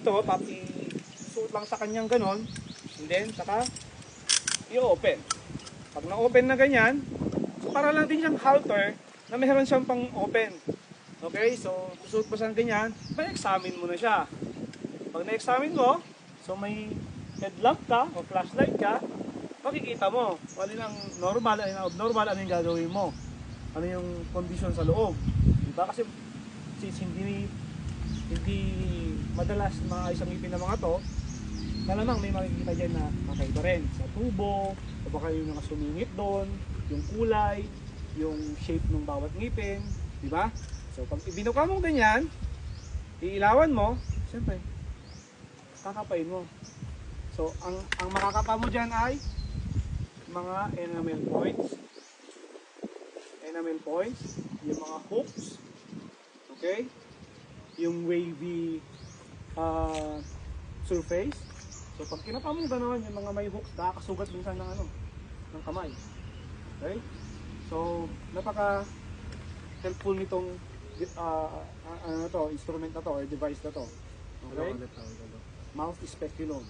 ito, suot lang sa kanyang ganon, and then saka i-open. Pag na-open na ganyan, so para lang din siyang halter na meron siyang pang open. Okay, so susuot mo siyang ganyan, ma-examine mo na siya. Pag na-examine mo, so may headlamp ka o flashlight ka, makikita mo kung ano yung normal, ano yung abnormal, ano yung gagawin mo. Ano yung condition sa loob. Diba? Kasi since hindi madalas maayos ang ngipin ng mga to, malamang may makikita dyan na kakaiba rin sa tubo, o baka yung mga sumingit doon, yung kulay, yung shape ng bawat ngipin, di ba? So pag ibinuka mo ganyan, iilawan mo, siyempre, kakapain mo. So ang makakapa mo dyan ay mga enamel points, yung mga hooks, okay? Yung wavy surface. So pag kinapa mo gano'n, yung mga may hooks, nakakasugat minsan ng ng kamay. Okay? So napaka helpful nitong instrument na to or device na to. Okay? Mouth speculum.